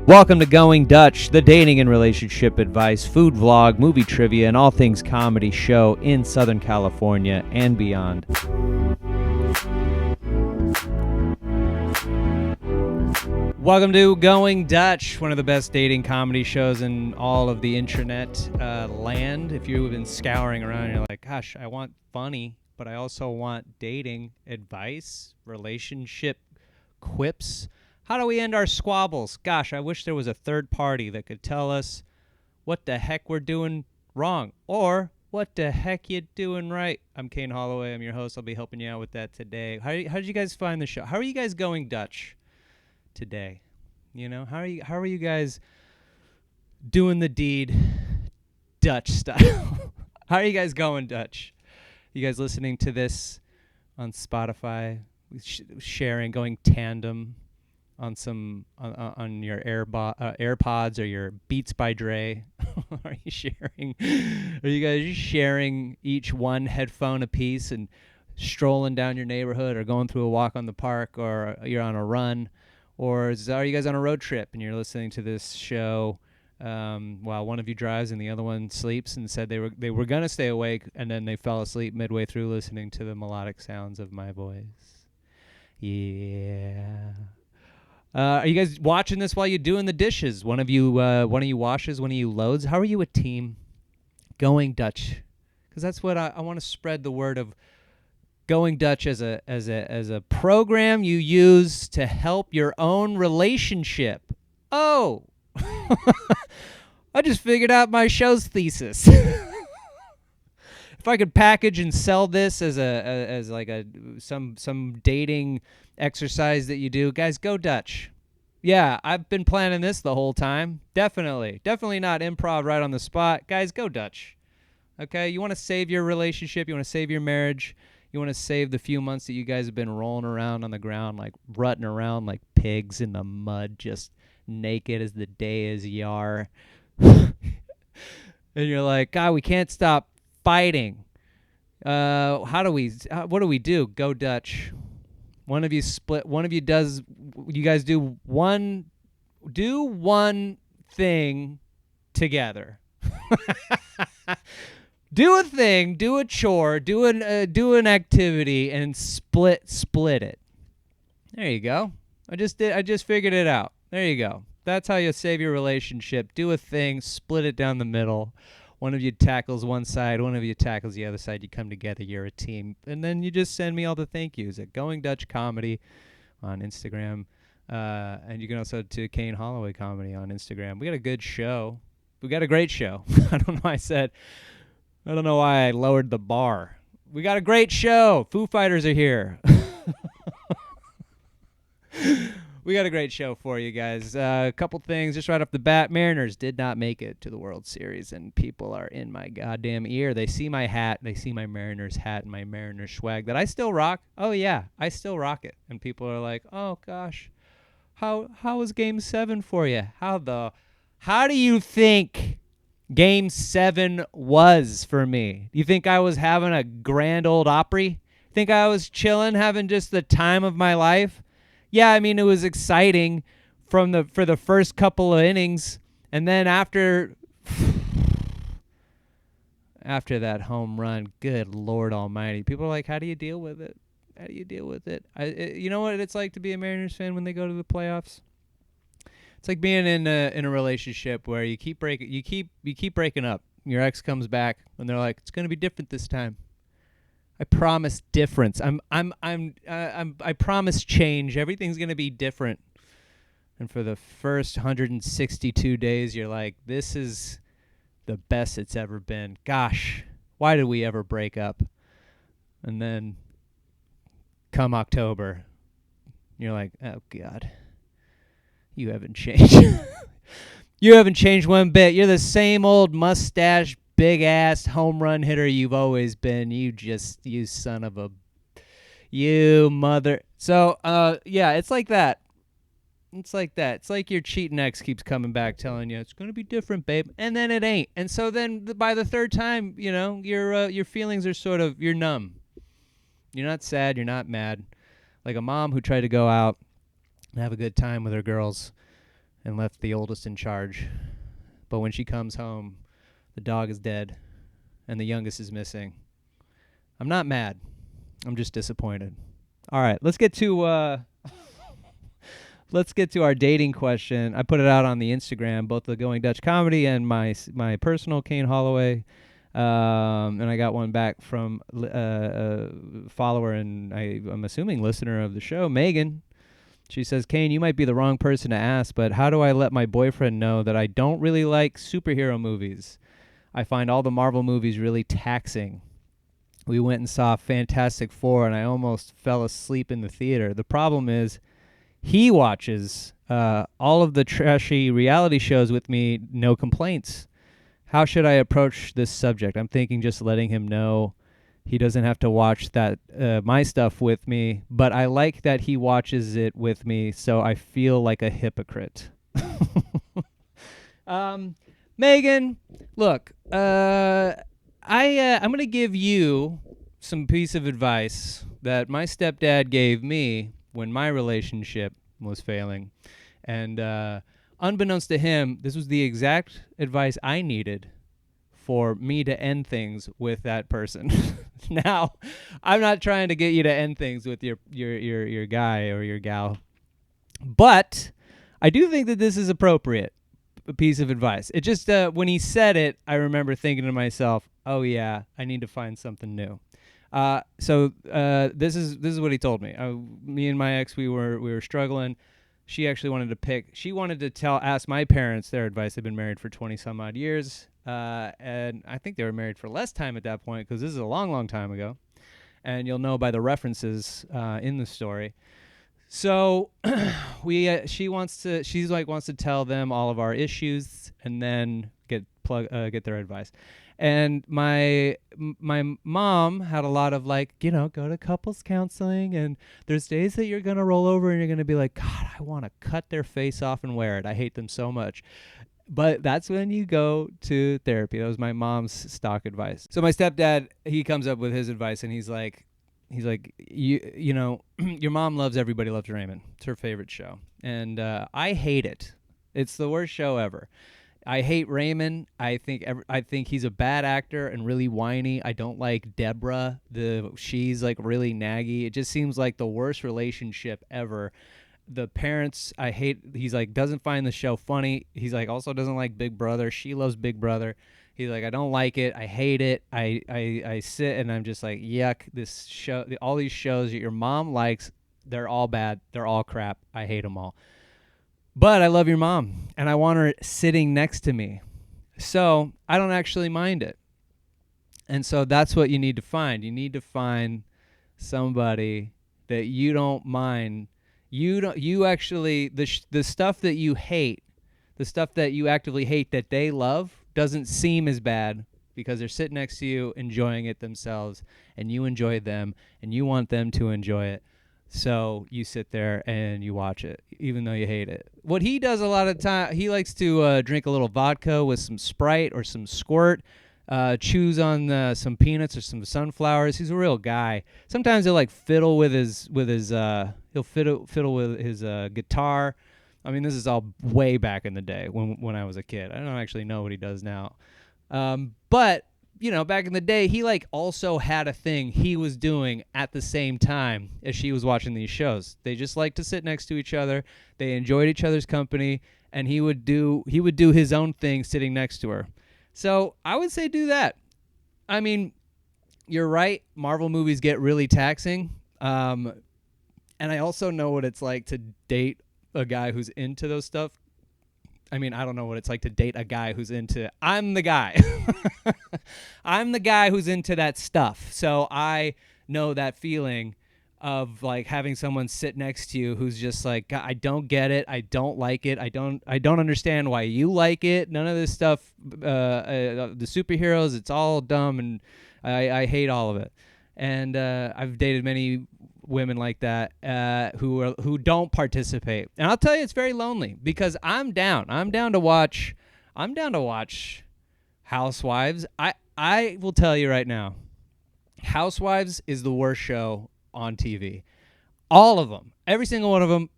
Welcome to Going Dutch, the dating and relationship advice, food vlog, movie trivia, and all things comedy show in Southern California and beyond. Welcome to Going Dutch, one of the best dating comedy shows in all of the internet land. If you've been scouring around and you're like, gosh, I want funny, but I also want dating advice, relationship quips. How do we end our squabbles? Gosh, I wish there was a third party that could tell us what the heck we're doing wrong or what the heck you doing right. I'm Kane Holloway. I'm your host. I'll be helping you out with that today. How did you guys find the show? How are you guys going Dutch today? You know, how are you guys doing the deed Dutch style? How are you guys going Dutch? You guys listening to this on Spotify, sharing, going tandem on some on your AirPods or your Beats by Dre? Are you sharing? Are you guys sharing each one headphone a piece and strolling down your neighborhood, or going through a walk on the park, or you're on a run, or are you guys on a road trip and you're listening to this show while one of you drives and the other one sleeps, and said they were gonna stay awake and then they fell asleep midway through listening to the melodic sounds of my voice? Yeah. Are you guys watching this while you're doing the dishes? One of you washes, one of you loads. How are you a team? Going Dutch, because that's what I want to spread the word of Going Dutch as a program you use to help your own relationship. Oh, I just figured out my show's thesis. If I could package and sell this as some dating exercise that you do, guys, go Dutch. Yeah, I've been planning this the whole time. Definitely not improv right on the spot. Guys, go Dutch. Okay, you want to save your relationship, you want to save your marriage, you want to save the few months that you guys have been rolling around on the ground, like rutting around like pigs in the mud, just naked as the day is yar. And you're like, God, we can't stop fighting. What do we do? Go Dutch. One of you split, one of you does, you guys do one thing together. Do a thing, do a chore, do an activity, and split it. There you go. I just figured it out. There you go. That's how you save your relationship. Do a thing, split it down the middle. One of you tackles one side, one of you tackles the other side. You come together, you're a team. And then you just send me all the thank yous at Going Dutch Comedy on Instagram. And you can also to Kane Holloway Comedy on Instagram. We got a good show. We got a great show. I don't know why I lowered the bar. We got a great show. Foo Fighters are here. We got a great show for you guys. A couple things just right off the bat. Mariners did not make it to the World Series, and people are in my goddamn ear. They see my hat. They see my Mariners hat and my Mariners swag that I still rock. Oh, yeah, I still rock it. And people are like, oh, gosh, how was Game 7 for you? How do you think Game 7 was for me? You think I was having a grand old Opry? Think I was chilling, having just the time of my life? Yeah, I mean, it was exciting for the first couple of innings, and then after that home run, good Lord Almighty, people are like, "How do you deal with it? How do you deal with it?" You know what it's like to be a Mariners fan when they go to the playoffs. It's like being in a relationship where you keep breaking up. Your ex comes back, and they're like, "It's going to be different this time. I promise difference. I promise change. Everything's gonna be different." And for the first 162 days, you're like, "This is the best it's ever been. Gosh, why did we ever break up?" And then, come October, you're like, "Oh God, you haven't changed. You haven't changed one bit. You're the same old mustache, big ass home run hitter you've always been. You son of a, you mother." So, yeah, it's like that. It's like your cheating ex keeps coming back telling you it's going to be different, babe. And then it ain't. And so then by the third time, you know, your feelings are you're numb. You're not sad. You're not mad. Like a mom who tried to go out and have a good time with her girls and left the oldest in charge. But when she comes home, the dog is dead and the youngest is missing. I'm not mad. I'm just disappointed. All right, let's get to our dating question. I put it out on the Instagram, both the Going Dutch Comedy and my personal Kane Holloway. And I got one back from a follower and I'm assuming listener of the show, Megan. She says, Kane, you might be the wrong person to ask, but how do I let my boyfriend know that I don't really like superhero movies? I find all the Marvel movies really taxing. We went and saw Fantastic Four, and I almost fell asleep in the theater. The problem is he watches all of the trashy reality shows with me, no complaints. How should I approach this subject? I'm thinking just letting him know he doesn't have to watch that my stuff with me, but I like that he watches it with me, so I feel like a hypocrite. Megan, look, I'm going to give you some piece of advice that my stepdad gave me when my relationship was failing. And unbeknownst to him, this was the exact advice I needed for me to end things with that person. Now, I'm not trying to get you to end things with your guy or your gal, but I do think that this is appropriate, a piece of advice. It just, when he said it, I remember thinking to myself, oh yeah, I need to find something new. So this is what he told me. Me and my ex, we were struggling. She actually wanted to ask my parents their advice. They've been married for 20 some odd years. And I think they were married for less time at that point because this is a long, long time ago. And you'll know by the references in the story. So she wants to tell them all of our issues and then get their advice. And my mom had a lot of go to couples counseling, and there's days that you're going to roll over and you're going to be like, God, I want to cut their face off and wear it. I hate them so much. But that's when you go to therapy. That was my mom's stock advice. So my stepdad, he comes up with his advice, and he's like, you know, your mom loves Everybody Loves Raymond. It's her favorite show. And I hate it. It's the worst show ever. I hate Raymond. I think he's a bad actor and really whiny. I don't like Deborah. She's like really naggy. It just seems like the worst relationship ever. The parents, I hate. He's like doesn't find the show funny. He's like also doesn't like Big Brother. She loves Big Brother. He's like, I don't like it. I hate it. I sit and I'm just like, yuck. This show, all these shows that your mom likes, they're all bad. They're all crap. I hate them all. But I love your mom, and I want her sitting next to me. So I don't actually mind it. And so that's what you need to find. You need to find somebody that you don't mind. You actually, the stuff that you hate, the stuff that you actively hate that they love doesn't seem as bad because they're sitting next to you enjoying it themselves, and you enjoy them, and you want them to enjoy it. So you sit there and you watch it, even though you hate it. What he does a lot of time, he likes to drink a little vodka with some Sprite or some Squirt, chews on some peanuts or some sunflowers. He's a real guy. Sometimes he'll fiddle with his fiddle with his guitar. I mean, this is all way back in the day when I was a kid. I don't actually know what he does now, but. You know, back in the day, he also had a thing he was doing at the same time as she was watching these shows. They just liked to sit next to each other. They enjoyed each other's company, and he would do his own thing sitting next to her. So I would say do that. I mean, you're right. Marvel movies get really taxing. And I also know what it's like to date a guy who's into those stuff. I mean, I don't know what it's like to date a guy who's into... I'm the guy. I'm the guy who's into that stuff. So I know that feeling of having someone sit next to you who's just like, I don't get it. I don't like it. I don't understand why you like it. None of this stuff, the superheroes, it's all dumb, and I hate all of it. And I've dated many women like that who don't participate, and I'll tell you, it's very lonely because I'm down to watch Housewives. I will tell you right now, Housewives is the worst show on TV. All of them, every single one of them,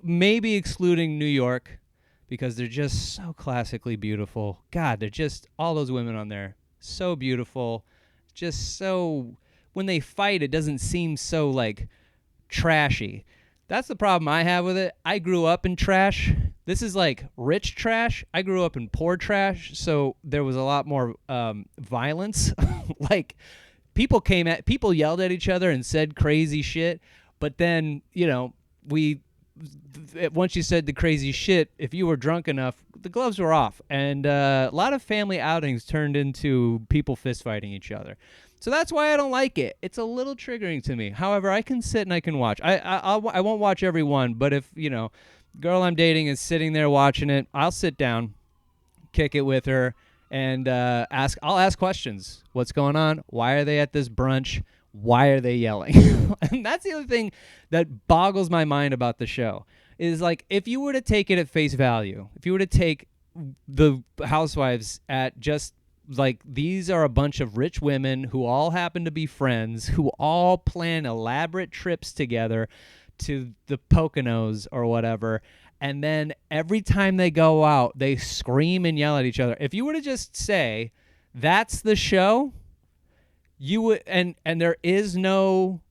maybe excluding New York. because they're just so classically beautiful. God, they're just all those women on there, so beautiful, just so when they fight, it doesn't seem so like trashy. That's the problem I have with it. I grew up in trash. This is like rich trash. I grew up in poor trash, so there was a lot more violence. Like people yelled at each other and said crazy shit, but then once you said the crazy shit, if you were drunk enough, the gloves were off, and a lot of family outings turned into people fist fighting each other. So that's why I don't like it. It's a little triggering to me. However, I can sit and I can watch. I won't watch every one, but if, girl I'm dating is sitting there watching it, I'll sit down, kick it with her, and I'll ask questions. What's going on? Why are they at this brunch? Why are they yelling? And that's the other thing that boggles my mind about the show is, like, if you were to take it at face value, if you were to take the Housewives at just like, these are a bunch of rich women who all happen to be friends, who all plan elaborate trips together to the Poconos or whatever, and then every time they go out, they scream and yell at each other. If you were to just say, that's the show, you would, and there's no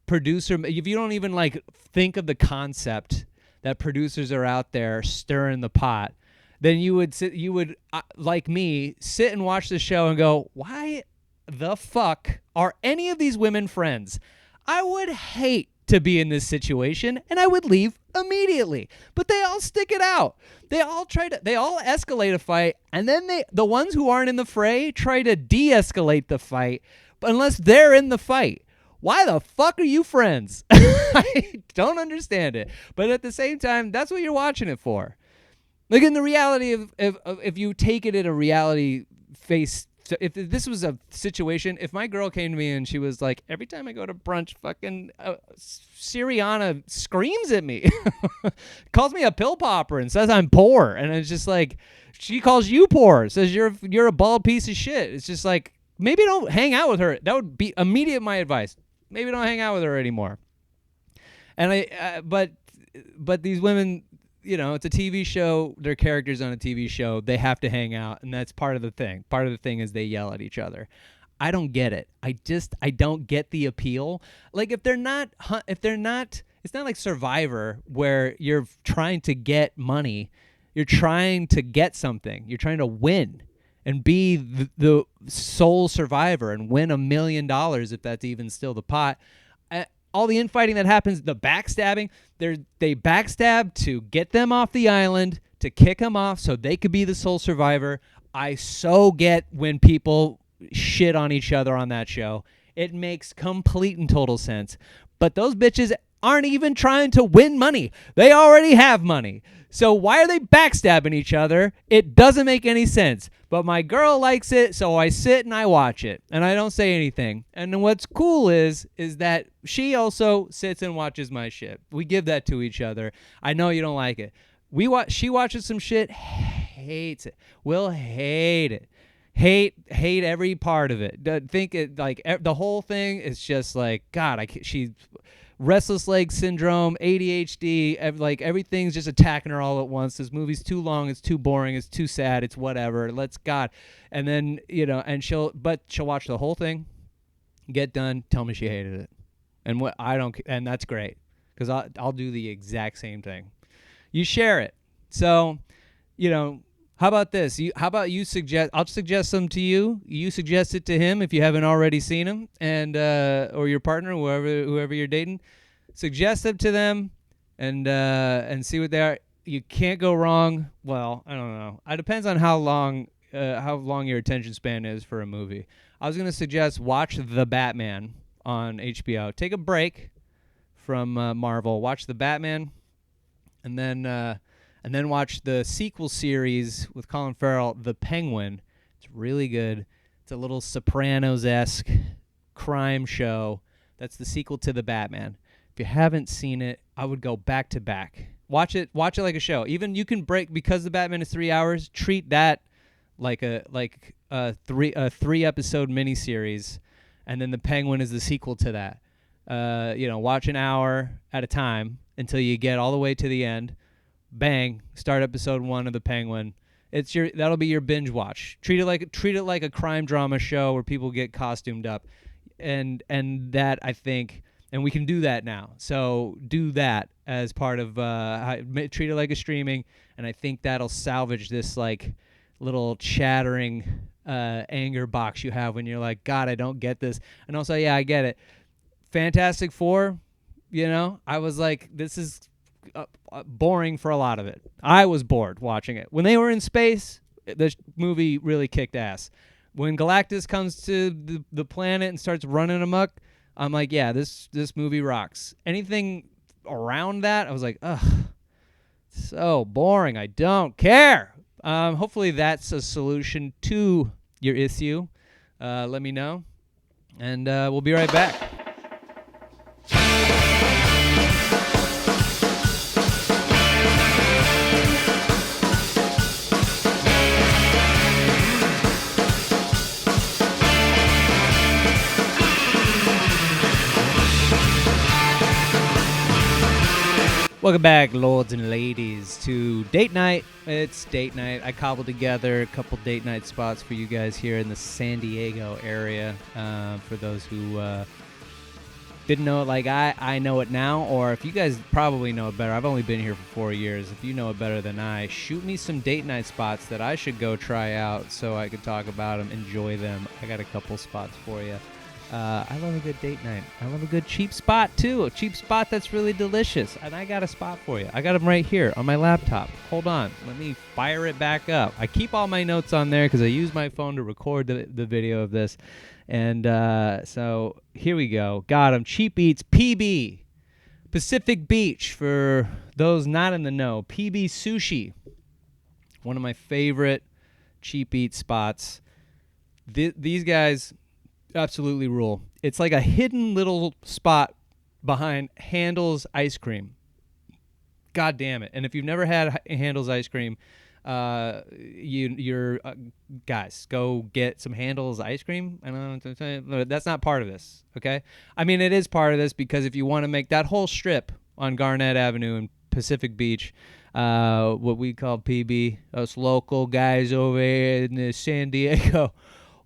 producer. If you don't even like think of the concept that producers are out there stirring the pot, then you would like me, sit and watch the show and go, why the fuck are any of these women friends? I would hate to be in this situation, and I would leave immediately. But they all stick it out. They all escalate a fight, and then the ones who aren't in the fray try to de-escalate the fight, but unless they're in the fight. Why the fuck are you friends? I don't understand it. But at the same time, that's what you're watching it for. Like, in the reality of if you take it at a reality face, if this was a situation, if my girl came to me and she was like, every time I go to brunch, fucking Siriana screams at me, calls me a pill popper and says I'm poor, and it's just like, she calls you poor, says you're a bald piece of shit. It's just like, maybe don't hang out with her. That would be immediate my advice. Maybe don't hang out with her anymore. And but these women, it's a TV show. They're characters on a TV show. They have to hang out, and that's part of the thing. Part of the thing is they yell at each other. I don't get it. I don't get the appeal. Like, if they're not, it's not like Survivor where you're trying to get money. You're trying to get something. You're trying to win and be the sole survivor and win $1 million, if that's even still the pot. All the infighting that happens, the backstabbing, they backstab to get them off the island, to kick them off so they could be the sole survivor. I so get when people shit on each other on that show. It makes complete and total sense. But those bitches aren't even trying to win money. They already have money. So why are they backstabbing each other? It doesn't make any sense. But my girl likes it, so I sit and I watch it, and I don't say anything. And what's cool is that she also sits and watches my shit. We give that to each other. I know you don't like it. She watches some shit, hates it. Will hate it. Hate every part of it. Think it like the whole thing is just like, God. She restless leg syndrome, ADHD, like everything's just attacking her all at once. This movie's too long, it's too boring, it's too sad, it's whatever. Let's God. And then, and she'll watch the whole thing, get done, tell me she hated it. And and that's great, because I'll do the exact same thing. You share it. So, how about this? How about you suggest? I'll suggest them to you. You suggest it to him if you haven't already seen him, and or your partner, whoever you're dating. Suggest them to them, and see what they are. You can't go wrong. Well, I don't know. It depends on how long your attention span is for a movie. I was gonna suggest watch The Batman on HBO. Take a break from Marvel. Watch The Batman, and then watch the sequel series with Colin Farrell, The Penguin. It's really good. It's a little Sopranos-esque crime show. That's the sequel to The Batman. If you haven't seen it, I would go back to back. Watch it like a show. Even you can break, because The Batman is 3 hours, treat that like a 3-episode miniseries, and then The Penguin is the sequel to that. Watch an hour at a time until you get all the way to the end. bang, start episode 1 of The Penguin. That'll be your binge watch. Treat it like a crime drama show where people get costumed up, and that, I think, and we can do that now. So do that as part of treat it like a streaming, and I think that'll salvage this like little chattering anger box you have when you're like, God, I don't get this. And also, yeah, I get it. Fantastic Four, I was like, this is boring for a lot of it. I was bored watching it. When they were in space, the movie really kicked ass. When Galactus comes to the planet and starts running amok, I'm like, yeah, this movie rocks. Anything around that, I was like, ugh, so boring. I don't care. Hopefully that's a solution to your issue. Let me know, and we'll be right back. Welcome back, lords and ladies, to Date Night. It's Date Night. I cobbled together a couple date night spots for you guys here in the San Diego area. For those who didn't know it like I know it now, or if you guys probably know it better. I've only been here for 4 years. If you know it better than I, shoot me some date night spots that I should go try out so I could talk about them, enjoy them. I got a couple spots for you. I love a good date night. I love a good cheap spot, too. A cheap spot that's really delicious. And I got a spot for you. I got them right here on my laptop. Hold on. Let me fire it back up. I keep all my notes on there because I use my phone to record the video of this. And so here we go. Got them. Cheap Eats PB. Pacific Beach, for those not in the know. PB Sushi. One of my favorite cheap eat spots. These guys absolutely rule. It's like a hidden little spot behind Handel's ice cream. God damn it. And if you've never had Handel's ice cream, you're guys, go get some Handel's ice cream. I don't know, that's not part of this, okay? I mean, it is part of this because if you want to make that whole strip on Garnett Avenue in Pacific Beach, what we call PB, us local guys over here in San Diego,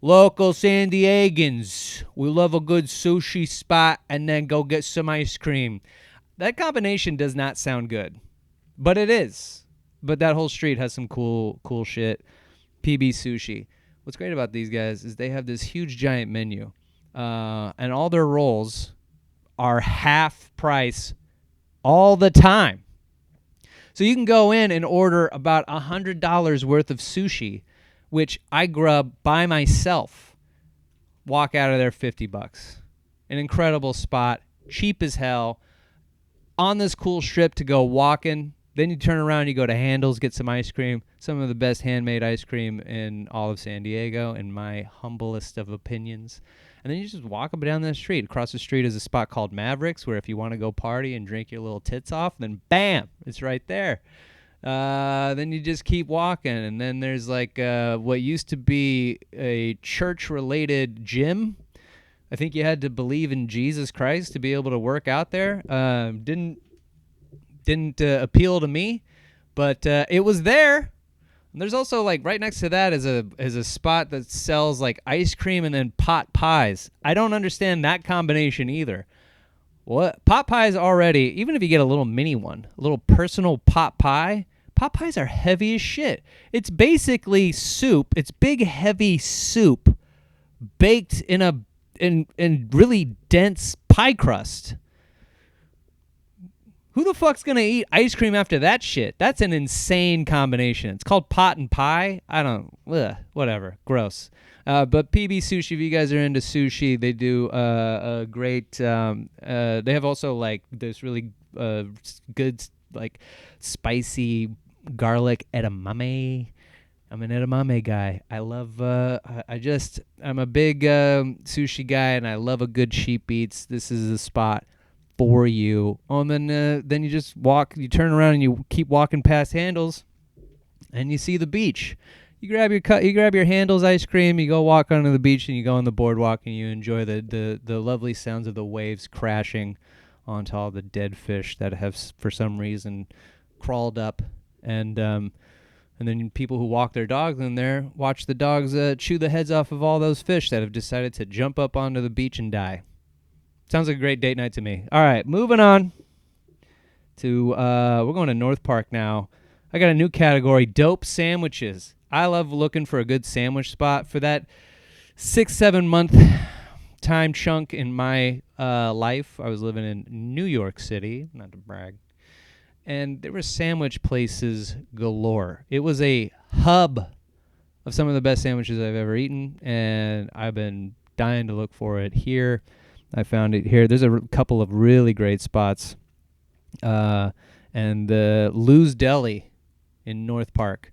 local San Diegans, we love a good sushi spot and then go get some ice cream. That combination does not sound good, but it is. But that whole street has some cool shit. PB Sushi. What's great about these guys is they have this huge giant menu, and all their rolls are half price all the time. So you can go in and order about $100 worth of sushi, which I grub by myself. Walk out of there $50. An incredible spot, cheap as hell, on this cool strip to go walking. Then you turn around, you go to Handel's, get some ice cream. Some of the best handmade ice cream in all of San Diego, in my humblest of opinions. And then you just walk up and down that street. Across the street is a spot called Mavericks, where if you want to go party and drink your little tits off, then bam, it's right there. Then you just keep walking, and then there's like what used to be a church-related gym. I think you had to believe in Jesus Christ to be able to work out there. Didn't appeal to me, but it was there. And there's also like right next to that is a spot that sells like ice cream and then pot pies. I don't understand that combination either. What pot pies already? Even if you get a little mini one, a little personal pot pies are heavy as shit. It's basically soup. It's big heavy soup baked in really dense pie crust. Who the fuck's going to eat ice cream after that shit? That's an insane combination. It's called pot and pie. Whatever. Gross. But PB Sushi, if you guys are into sushi, they do a great, they have also like this really good, like spicy garlic edamame. I'm an edamame guy. I love, I'm a big sushi guy, and I love a good cheap eats. This is a spot for you. And then you just walk, you turn around and you keep walking past Handel's, and you see the beach. You grab your Handel's ice cream, you go walk onto the beach, and you go on the boardwalk, and you enjoy the lovely sounds of the waves crashing onto all the dead fish that have for some reason crawled up, and then people who walk their dogs in there watch the dogs chew the heads off of all those fish that have decided to jump up onto the beach and die. Sounds like a great date night to me. All right, moving on to we're going to North Park now. I got a new category, dope sandwiches. I love looking for a good sandwich spot for that 6-7 month time chunk in my life. I was living in New York City, not to brag, and there were sandwich places galore. It was a hub of some of the best sandwiches I've ever eaten, and I've been dying to look for it here. I found it here. There's a couple of really great spots. And the Lou's Deli in North Park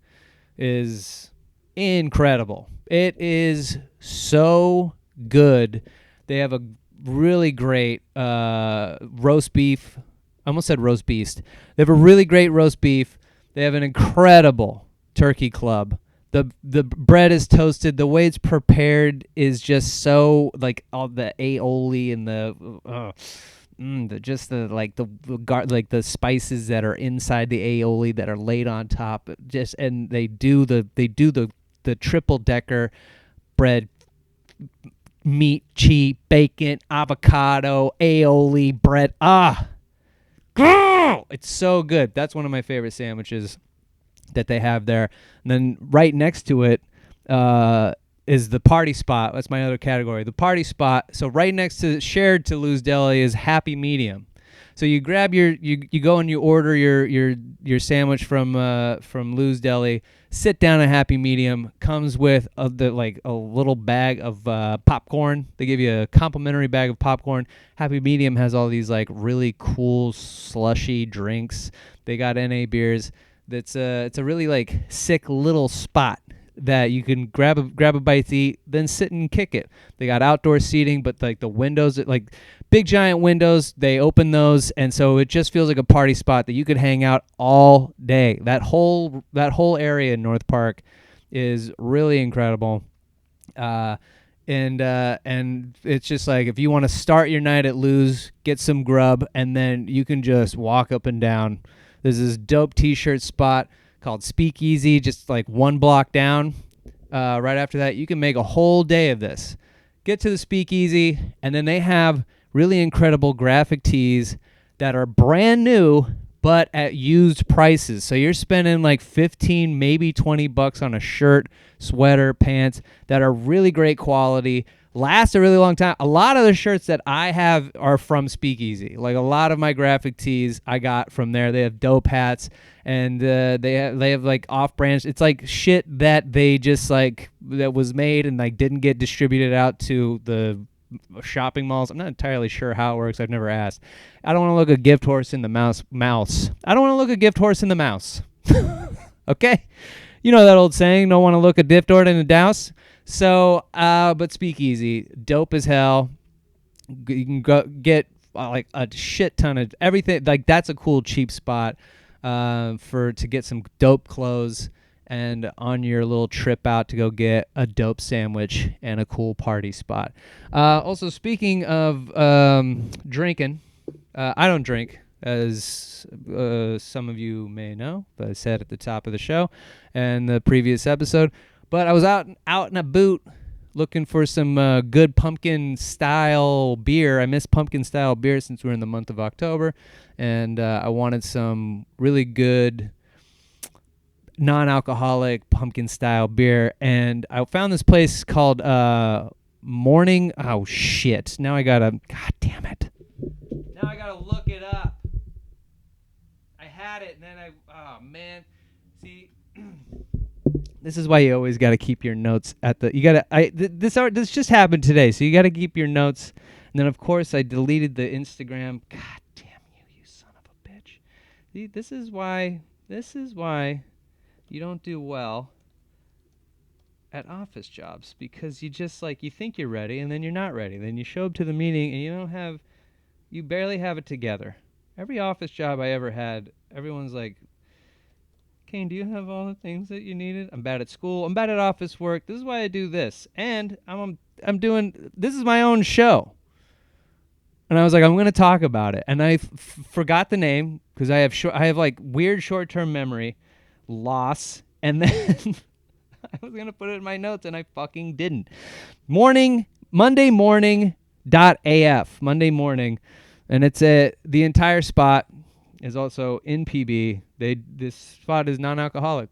is incredible. It is so good. They have a really great roast beef. I almost said roast beast. They have a really great roast beef. They have an incredible turkey club. The bread is toasted. The way it's prepared is just so, like, all the aioli and the spices that are inside the aioli that are laid on top. And they do the triple decker bread, meat, cheese, bacon, avocado, aioli, bread. It's so good. That's one of my favorite sandwiches that they have there. And then right next to it is the party spot. That's my other category, the party spot. So right next to, shared to Lou's Deli, is Happy Medium. So you grab you go and you order your sandwich from Lou's Deli. Sit down at Happy Medium. Comes with a little bag of popcorn. They give you a complimentary bag of popcorn. Happy Medium has all these like really cool slushy drinks. They got NA beers. It's a really like sick little spot that you can grab a bite to eat, then sit and kick it. They got outdoor seating, but like the windows, like big giant windows, they open those, and so it just feels like a party spot that you could hang out all day. That whole area in North Park is really incredible. And it's just like, if you want to start your night at Lou's, get some grub, and then you can just walk up and down. There's this dope t-shirt spot called Speakeasy, just like one block down. Right after that, you can make a whole day of this. Get to the Speakeasy, and then they have really incredible graphic tees that are brand new, but at used prices. So you're spending like 15, maybe $20 on a shirt, sweater, pants that are really great quality, last a really long time. A lot of the shirts that I have are from Speakeasy. Like a lot of my graphic tees I got from there. They have dope hats, and they have like off-brand. It's like shit that they just like, that was made and like didn't get distributed out to the shopping malls. I'm not entirely sure how it works. I've never asked. I don't want to look a gift horse in the mouse. I don't want to look a gift horse in the mouse. Okay? You know that old saying, don't want to look a gift horse in the douse. So, but Speakeasy, dope as hell. You can go get like a shit ton of everything. Like that's a cool cheap spot to get some dope clothes and on your little trip out to go get a dope sandwich and a cool party spot. Also, speaking of drinking, I don't drink, as some of you may know, but I said at the top of the show and the previous episode. But I was out in a boot looking for some good pumpkin-style beer. I miss pumpkin-style beer since we're in the month of October, and I wanted some really good non-alcoholic pumpkin-style beer. And I found this place called Morning... Oh, shit. Now I gotta... God damn it. Now I gotta look it up. I had it, and then oh, man. See... This is why you always got to keep your notes at the. You got to. This just happened today, so you got to keep your notes. And then, of course, I deleted the Instagram. God damn you son of a bitch! See, this is why you don't do well at office jobs, because you just you think you're ready, and then you're not ready. Then you show up to the meeting, and you barely have it together. Every office job I ever had, everyone's like, Kane, do you have all the things that you needed? I'm bad at school. I'm bad at office work. This is why I do this. And I'm doing, this is my own show. And I was like, I'm going to talk about it. And I forgot the name because I have like weird short-term memory loss. And then I was going to put it in my notes and I fucking didn't. Monday morning .af, Monday morning. And it's the entire spot is also in PB. This spot is non-alcoholic.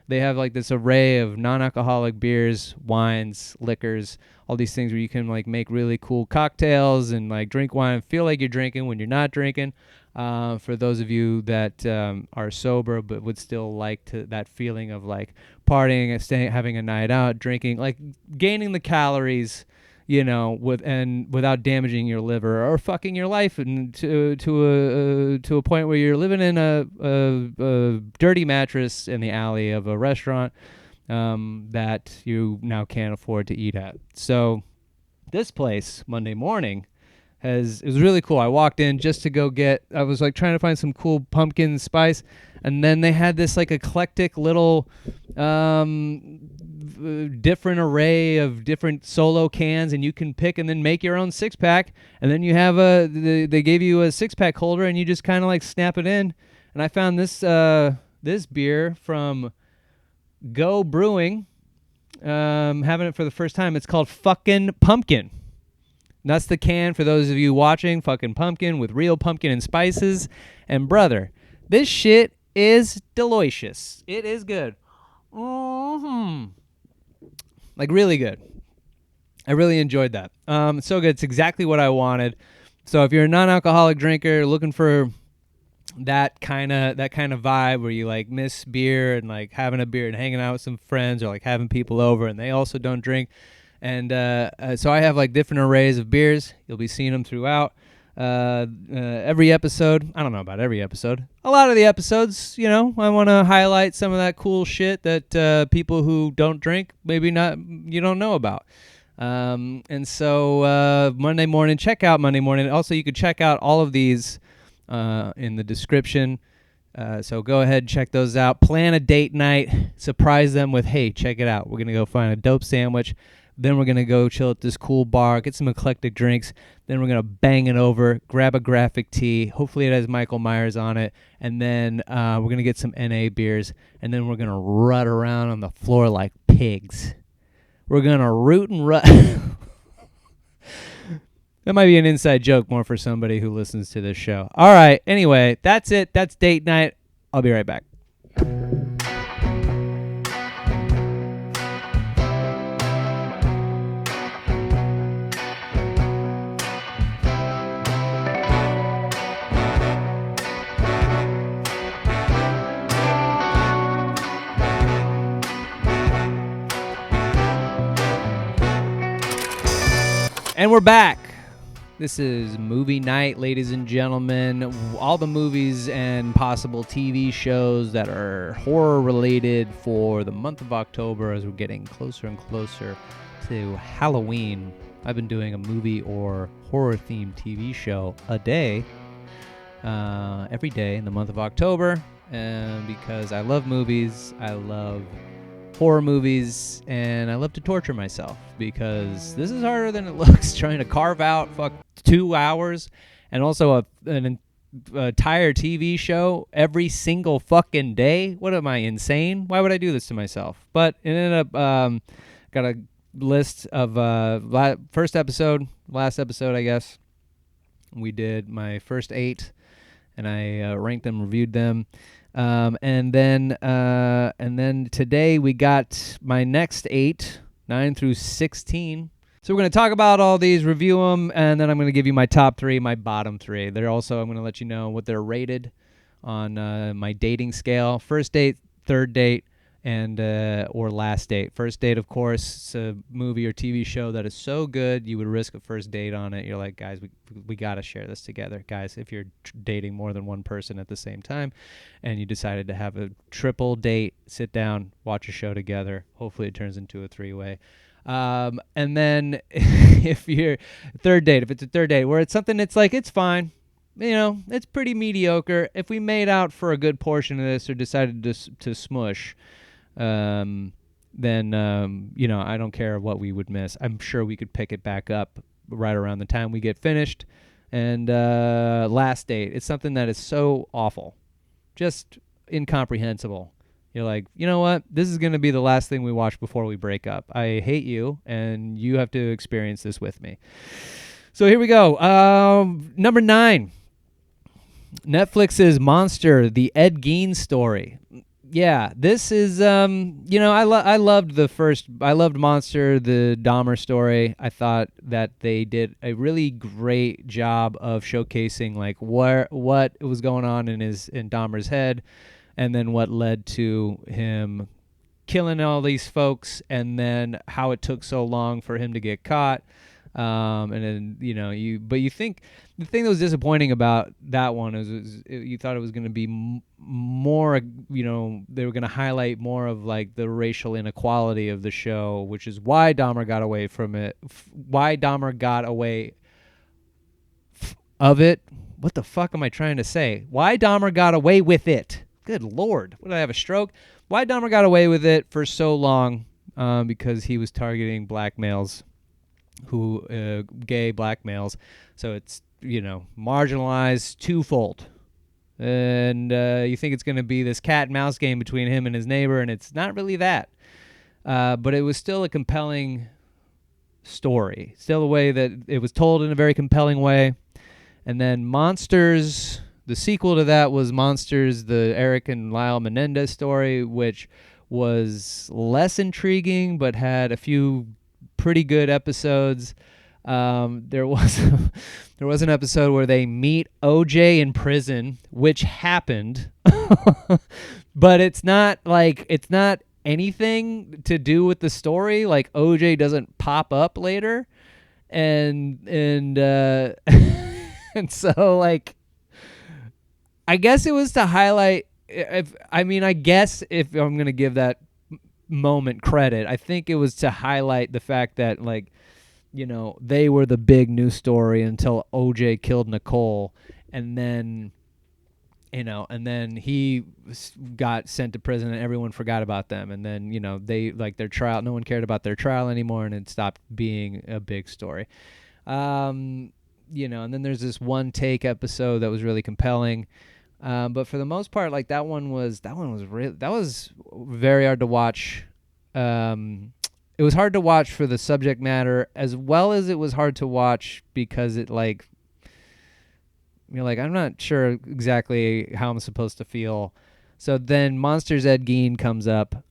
They have like this array of non-alcoholic beers, wines, liquors, all these things where you can like make really cool cocktails and like drink wine and feel like you're drinking when you're not drinking. For those of you that are sober but would still like that feeling of like partying and having a night out, drinking, like gaining the calories, without damaging your liver or fucking your life and to a point where you're living in a dirty mattress in the alley of a restaurant that you now can't afford to eat at. So this place, Monday morning, it was really cool. I walked in just to I was like trying to find some cool pumpkin spice, and then they had this like eclectic little different array of different solo cans, and you can pick and then make your own 6-pack, and then you have they gave you a 6-pack holder and you just kind of like snap it in. And I found this beer from Go Brewing, having it for the first time. It's called Fucking Pumpkin. And that's the can for those of you watching. Fucking Pumpkin with real pumpkin and spices. And brother, this shit is delicious. It is good. Like really good. I really enjoyed that. It's so good. It's exactly what I wanted. So if you're a non-alcoholic drinker looking for that kind of vibe where you like miss beer and like having a beer and hanging out with some friends, or like having people over and they also don't drink, and so I have like different arrays of beers. You'll be seeing them throughout every episode. I don't know about every episode. A lot of the episodes, I want to highlight some of that cool shit that people who don't drink maybe you don't know about. And so Monday morning, check out Monday morning. Also, you could check out all of these in the description. So go ahead and check those out. Plan a date night. Surprise them with, hey, check it out. We're going to go find a dope sandwich. Then we're going to go chill at this cool bar, get some eclectic drinks. Then we're going to bang it over, grab a graphic tee. Hopefully it has Michael Myers on it. And then we're going to get some NA beers. And then we're going to rut around on the floor like pigs. We're going to root and rut. That might be an inside joke more for somebody who listens to this show. All right. Anyway, that's it. That's date night. I'll be right back. And we're back. This is movie night, ladies and gentlemen. All the movies and possible TV shows that are horror related for the month of October as we're getting closer and closer to Halloween. I've been doing a movie or horror themed TV show a day, every day in the month of October, because I love movies, I love horror movies, and I love to torture myself because this is harder than it looks, trying to carve out 2 hours and also an entire TV show every single fucking day. What am I, insane? Why would I do this to myself? But it ended up got a list of last episode, I guess. We did my first 8 and I ranked them, reviewed them. And then today we got my next 8, 9 through 16. So we're going to talk about all these, review them, and then I'm going to give you my top 3, my bottom 3. I'm going to let you know what they're rated on my dating scale. First date, third date, and or last date. First date, of course, it's a movie or TV show that is so good you would risk a first date on it. You're like, guys, we got to share this together. Guys, if you're dating more than one person at the same time and you decided to have a triple date, sit down, watch a show together. Hopefully it turns into a 3-way. And then if it's a third date where it's something that's like, it's fine. It's pretty mediocre. If we made out for a good portion of this or decided to smush, then I don't care what we would miss. I'm sure we could pick it back up right around the time we get finished and Last Date. It's something that is so awful, just incomprehensible. You're like, you know what? This is going to be the last thing we watch before we break up. I hate you, and you have to experience this with me. So here we go. Number 9. Netflix's Monster, the Ed Gein story. Yeah, this is, I loved Monster, the Dahmer story. I thought that they did a really great job of showcasing like what was going on in Dahmer's head, and then what led to him killing all these folks, and then how it took so long for him to get caught. And then, you think the thing that was disappointing about that one is you thought it was going to be more, they were going to highlight more of like the racial inequality of the show, which is why Dahmer got away from it. Why Dahmer got away of it. What the fuck am I trying to say? Why Dahmer got away with it. Good Lord. What, did I have a stroke? Why Dahmer got away with it for so long? Because he was targeting black males. Gay black males, so it's marginalized twofold, and you think it's going to be this cat and mouse game between him and his neighbor, and it's not really that, but it was still a compelling story, still the way that it was told in a very compelling way. And then Monsters, the sequel to that was Monsters, the Eric and Lyle Menendez story, which was less intriguing but had a few pretty good episodes. There was an episode where they meet OJ in prison, which happened, but it's not anything to do with the story. Like OJ doesn't pop up later, and and so like I guess it was to highlight. I guess if I'm gonna give that moment credit, I think it was to highlight the fact that they were the big news story until OJ killed Nicole, and then he got sent to prison and everyone forgot about them, and then they their trial, no one cared about their trial anymore, and it stopped being a big story. And then there's this one take episode that was really compelling. But for the most part, like that one was very hard to watch. It was hard to watch for the subject matter, as well as it was hard to watch because it I'm not sure exactly how I'm supposed to feel. So then Monsters Ed Gein comes up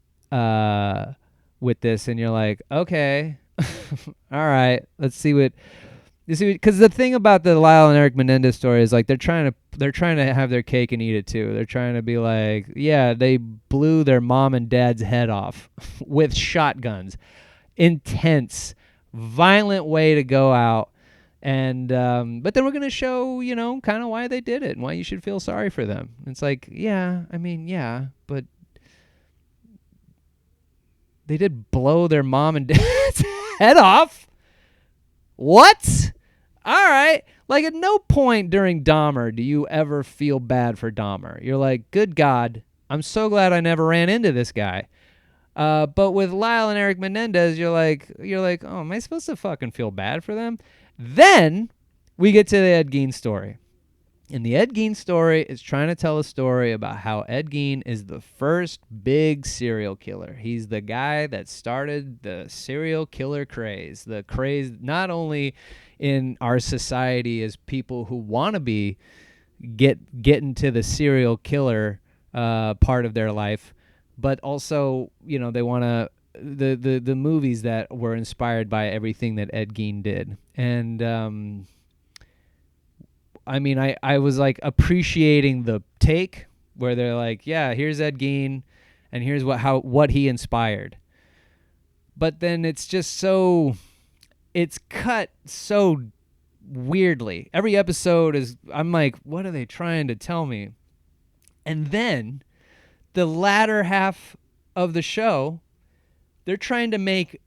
with this, and you're like, okay, all right, let's see what. You see, because the thing about the Lyle and Eric Menendez story is like they're trying to have their cake and eat it too. They're trying to be like, yeah, they blew their mom and dad's head off with shotguns. Intense, violent way to go out. And but then we're gonna show, kind of why they did it and why you should feel sorry for them. It's like, yeah, but they did blow their mom and dad's head off. What? All right. Like at no point during Dahmer do you ever feel bad for Dahmer. You're like, good God, I'm so glad I never ran into this guy. But with Lyle and Eric Menendez, you're like, oh, am I supposed to fucking feel bad for them? Then we get to the Ed Gein story. And the Ed Gein story is trying to tell a story about how Ed Gein is the first big serial killer. He's the guy that started the serial killer craze. The craze not only in our society as people who want to get into the serial killer part of their life, but also, they want to the movies that were inspired by everything that Ed Gein did. And I was like appreciating the take where they're like, yeah, here's Ed Gein and here's what he inspired. But then it's just it's cut so weirdly. Every episode I'm like, what are they trying to tell me? And then the latter half of the show, they're trying to make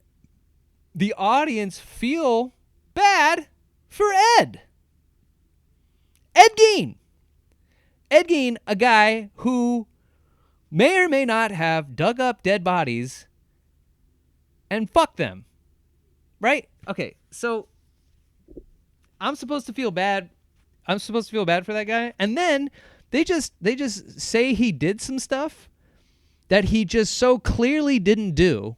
the audience feel bad for Ed. Ed Gein. Ed Gein, a guy who may or may not have dug up dead bodies and fucked them. Right? Okay, so I'm supposed to feel bad I'm supposed to feel bad for that guy? And then they just say he did some stuff that he just so clearly didn't do.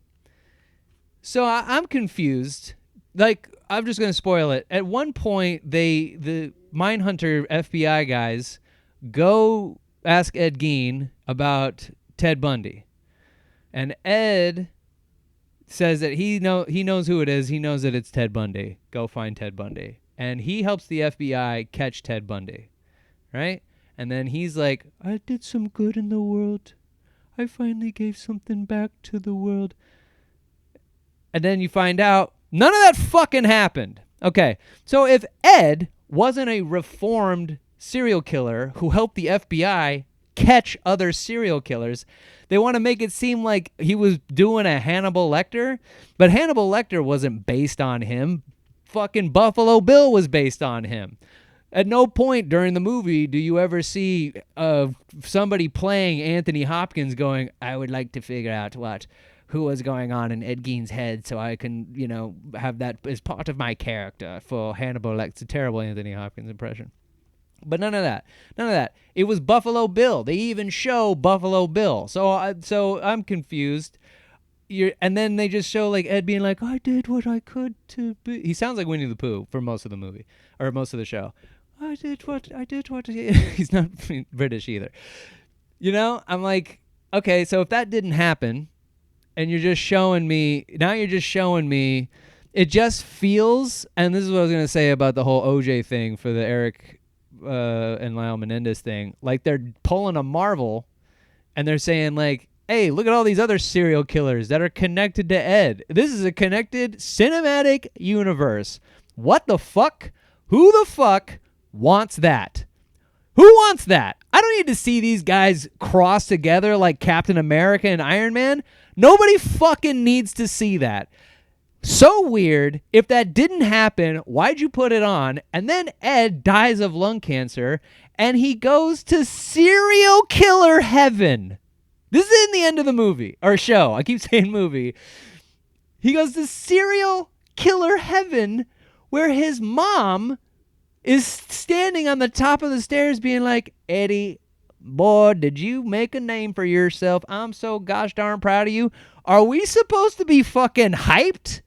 So I'm confused. Like, I'm just going to spoil it. At one point, the Mindhunter FBI guys go ask Ed Gein about Ted Bundy. And Ed says that he knows who it is. He knows that it's Ted Bundy. Go find Ted Bundy. And he helps the FBI catch Ted Bundy. Right? And then he's like, I did some good in the world. I finally gave something back to the world. And then you find out none of that fucking happened. Okay, so if Ed wasn't a reformed serial killer who helped the FBI catch other serial killers, they want to make it seem like he was doing a Hannibal Lecter, but Hannibal Lecter wasn't based on him. Fucking Buffalo Bill was based on him. At no point during the movie do you ever see somebody playing Anthony Hopkins going, I would like to figure out who was going on in Ed Gein's head so I can, have that as part of my character for Hannibal Lecter. It's a terrible Anthony Hopkins impression. But none of that. It was Buffalo Bill. They even show Buffalo Bill. So I'm confused. And then they just show like Ed being like, I did what I could to be. He sounds like Winnie the Pooh for most of the movie or most of the show. I did what. He's not British either. I'm like, okay, so if that didn't happen, and you're just showing me, it just feels, and this is what I was going to say about the whole OJ thing for the Eric and Lyle Menendez thing. Like, they're pulling a Marvel, and they're saying, like, hey, look at all these other serial killers that are connected to Ed. This is a connected cinematic universe. What the fuck? Who the fuck wants that? Who wants that? I don't need to see these guys cross together like Captain America and Iron Man. Nobody fucking needs to see that. So weird. If that didn't happen, why'd you put it on? And then Ed dies of lung cancer, and he goes to serial killer heaven. This is in the end of the movie, or show. I keep saying movie. He goes to serial killer heaven, where his mom is standing on the top of the stairs being like, Eddie, boy, did you make a name for yourself. I'm so gosh darn proud of you. Are we supposed to be fucking hyped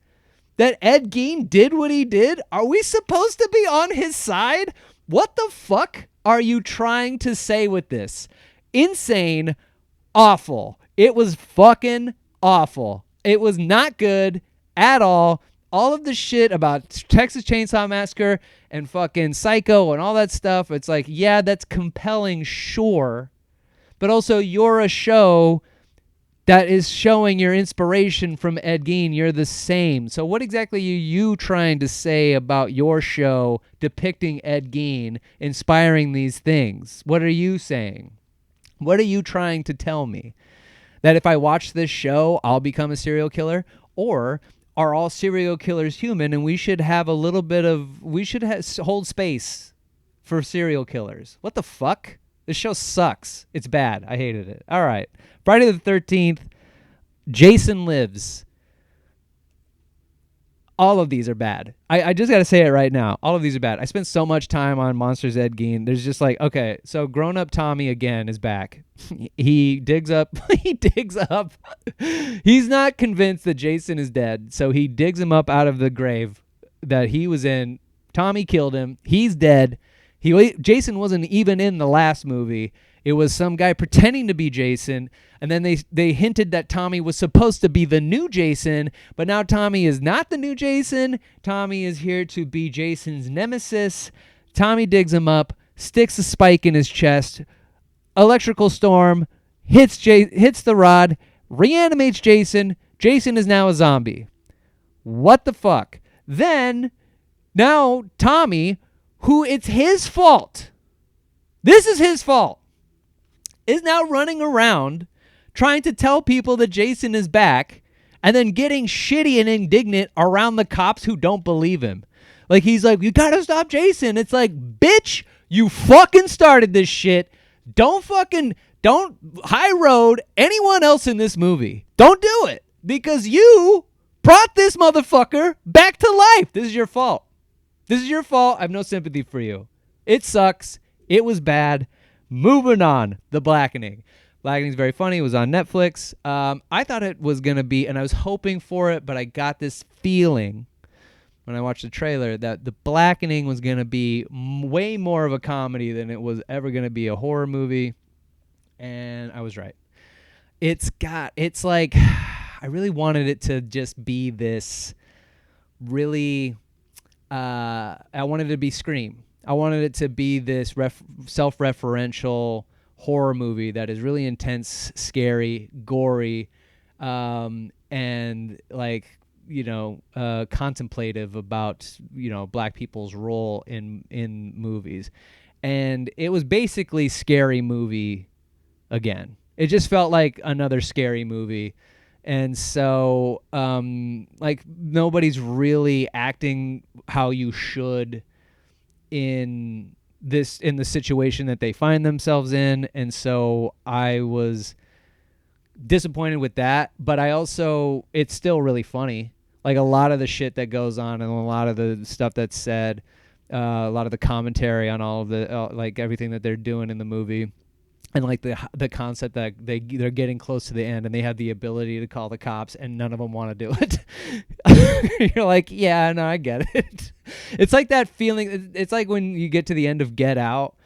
that Ed Gein did what he did? Are we supposed to be on his side? What the fuck are you trying to say with this? Insane. Awful. It was fucking awful. It was not good at all. All of the shit about Texas Chainsaw Massacre and fucking Psycho and all that stuff, it's like, yeah, that's compelling, sure. But also, you're a show that is showing your inspiration from Ed Gein. You're the same. So what exactly are you trying to say about your show depicting Ed Gein, inspiring these things? What are you saying? What are you trying to tell me? That if I watch this show, I'll become a serial killer? Or are all serial killers human and we should have a little bit of, hold space for serial killers? What the fuck? This show sucks. It's bad. I hated it. All right. Friday the 13th, Jason Lives. All of these are bad. I just got to say it right now. All of these are bad. I spent so much time on Monsters Ed Gein. There's just like, okay, so grown-up Tommy again is back. He digs up. He's not convinced that Jason is dead, so he digs him up out of the grave that he was in. Tommy killed him. He's dead. Jason wasn't even in the last movie. It was some guy pretending to be Jason, and then they hinted that Tommy was supposed to be the new Jason, but now Tommy is not the new Jason. Tommy is here to be Jason's nemesis. Tommy digs him up, sticks a spike in his chest, electrical storm, hits the rod, reanimates Jason. Jason is now a zombie. What the fuck? Then, now Tommy, who it's his fault, this is his fault, is now running around trying to tell people that Jason is back and then getting shitty and indignant around the cops who don't believe him. Like, he's like, you gotta stop Jason. It's like, bitch, you fucking started this shit. Don't high road anyone else in this movie. Don't do it because you brought this motherfucker back to life. This is your fault. I have no sympathy for you. It sucks. It was bad. Moving on. The Blackening. Blackening is very funny. It was on Netflix. I thought it was going to be, and I was hoping for it, but I got this feeling when I watched the trailer that The Blackening was going to be way more of a comedy than it was ever going to be a horror movie. And I was right. It's like, I really wanted it to just be this really, I wanted it to be Scream. I wanted it to be this self-referential horror movie that is really intense, scary, gory, and like, contemplative about, black people's role in movies. And it was basically Scary Movie again. It just felt like another Scary Movie. And so, like, nobody's really acting how you should in the situation that they find themselves in. And so I was disappointed with that, but it's still really funny. Like, a lot of the shit that goes on and a lot of the stuff that's said, a lot of the commentary on all of the, like, everything that they're doing in the movie. And like the concept that they're getting close to the end and they have the ability to call the cops and none of them want to do it. You're like, yeah, no, I get it. It's like that feeling. It's like when you get to the end of Get Out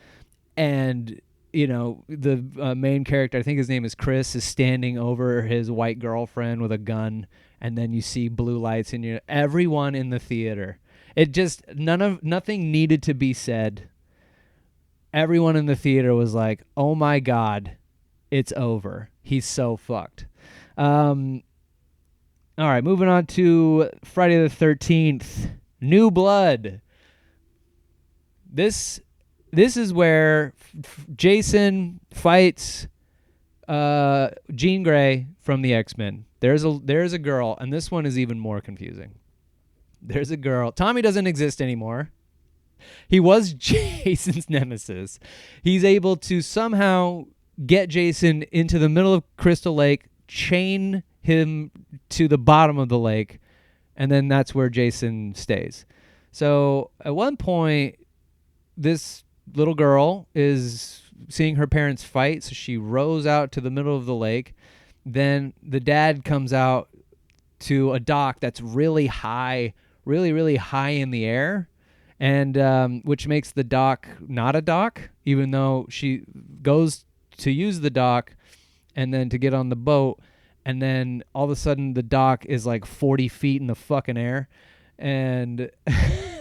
and, the main character, I think his name is Chris, is standing over his white girlfriend with a gun. And then you see blue lights and everyone in the theater. It just, nothing needed to be said. Everyone in the theater was like, oh my God, it's over. He's so fucked. All right, moving on to Friday the 13th, New Blood. This is where Jason fights Jean Grey from the X-Men. There's a girl, and this one is even more confusing. There's a girl. Tommy doesn't exist anymore. He was Jason's nemesis. He's able to somehow get Jason into the middle of Crystal Lake, chain him to the bottom of the lake, and then that's where Jason stays. So at one point, this little girl is seeing her parents fight, so she rows out to the middle of the lake. Then the dad comes out to a dock that's really high, really, really high in the air. And which makes the dock not a dock, even though she goes to use the dock and then to get on the boat. And then all of a sudden the dock is like 40 feet in the fucking air. And